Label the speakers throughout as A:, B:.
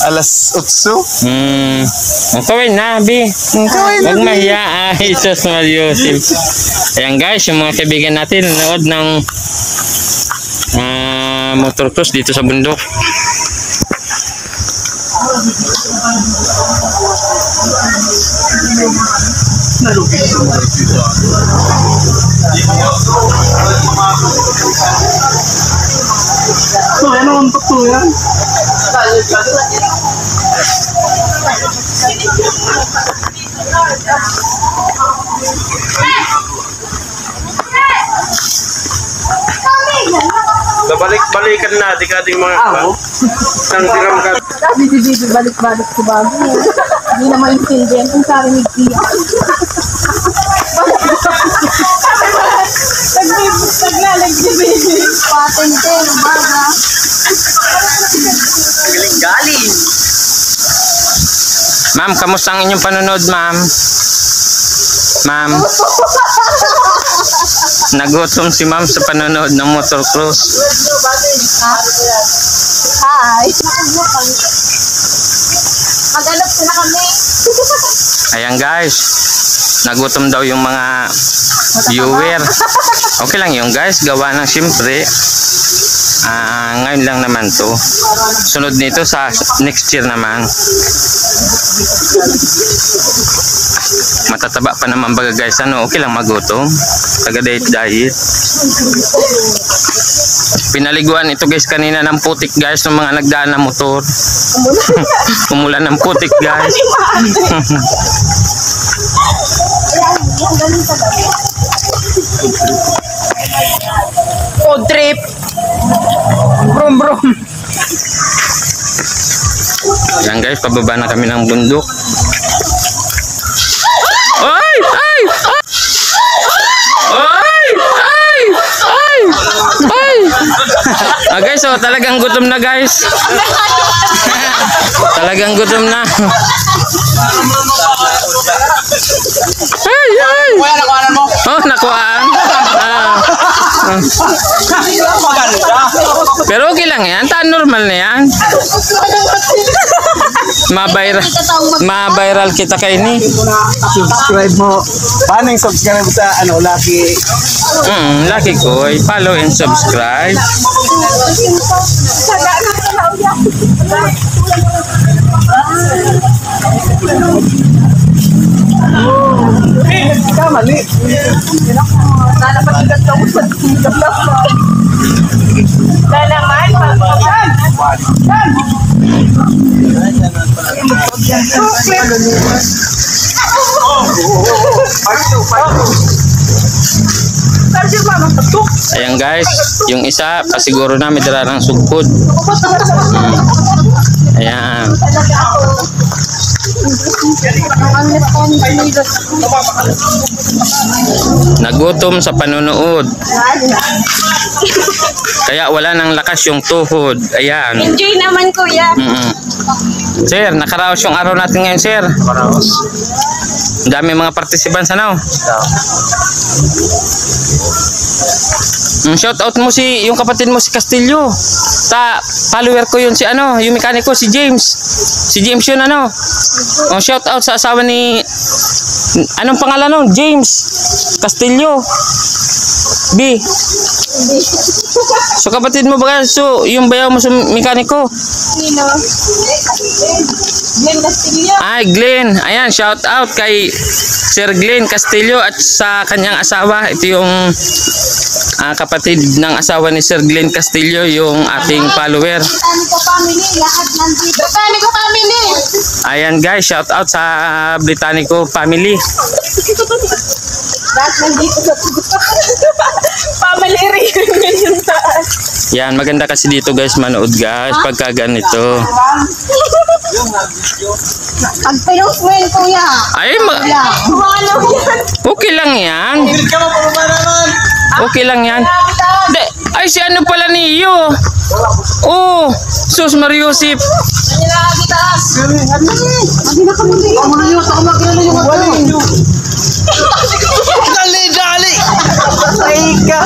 A: Alas 8.
B: Ang kawin na, Bi. Huwag mahiya. Ay, Sus Mariusip. Ayan guys, yung mga kaibigan natin nanood ng motor cruise dito sa bundok.
A: So, ano ang totoo yan? Balik-balikan na, di ka ding mga nang tiram ka.
C: Bibig balik-balik sa bago. Hindi na maintindihan kung karinig siya. Naglalag-bibig. Patente, baga.
A: Galing-galing.
B: Ma'am, kamusta ang inyong panonood, ma'am? Ma'am. Nagutom si ma'am sa panonood ng motor cruise.
C: Hi. Magalap sila kami.
B: Ayan guys, nagutom daw yung mga viewer. Okay lang yun guys, gawa ng siyempre. Ngayon lang naman to. Sunod nito sa next year naman. Matataba pa naman baga guys, ano, okay lang magutom. Taga diet. Pinaliguan ito guys kanina ng putik guys ng mga nagdaan na motor. Umulan ng putik guys.
C: Food trip. Brum.
B: Yan guys, pababa na kami ng bundok. Ay! Guys, oh, talagang gutom na guys. Talagang gutom na. Ay! Oh, nakuhaan. Pero okay lang yan, normal na yan. Ma-viral kita kay ni.
A: Subscribe mo. Paano yung subscribe sa Lucky?
B: Lucky ko. Follow and subscribe.
A: Mali.
C: Nalapagigat ka mo sa tingkap na. Lalaman,
B: Ayan guys, yung isa pasiguro namin dala ng sugpod. Ayan. Nagutom sa panonood. Kaya wala nang lakas yung tuhod. Ayan.
C: enjoy naman kuya.
B: Sir, nakaraos yung araw natin ngayon, sir.
A: Nakaraos.
B: Ang dami mga participants, ano? Shout out mo yung kapatid mo si Castillo. Follower ko yun yung mekaniko si James. Si James yun shout out sa asawa ni anong pangalan nun? James Castillo. B. So kapatid mo ba yung bayaw mo sa mekaniko?
C: Sino? Glenn Castillo.
B: Ay, Glenn. Ayan, shout out kay Sir Glenn Castillo at sa kanyang asawa. Ito yung kapatid ng asawa ni Sir Glenn Castillo, yung ating follower.
C: Britannico family, lahat nandito. Britannico family.
B: Ayan guys, shout out sa Britannico family.
C: Lahat nandito sa family reunion yung taas.
B: Yan, maganda kasi dito guys manood guys pagka ganito.
C: Pag pinost mo yun kuya.
B: Ay, okay lang yan. Okay lang yan. Ay, si ano pala niyo? Oh, Sus Mariusip.
A: Dali!
C: Ay ka.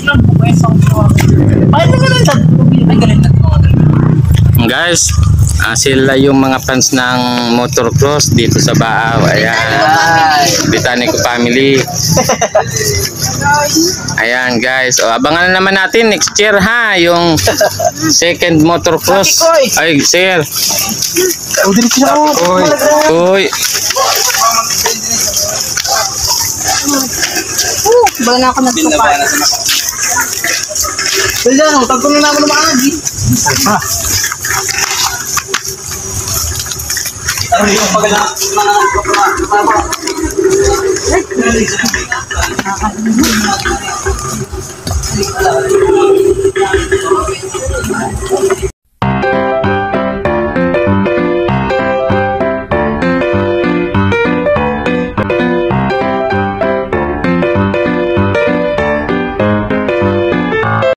C: ng buwes ang bakit na ganun sa tubig? Ay, ganun na mga
B: Guys, sila yung mga fans ng motocross dito sa Baaw. Ayan. Britanico family. Ayan guys. O, abangan na naman natin next year ha. Yung second motocross. Ay, sir. Uy.
C: Ba na ako nagsapat. Wala lang, pagkunin na ako ng mga agi. Ano yung pagkala?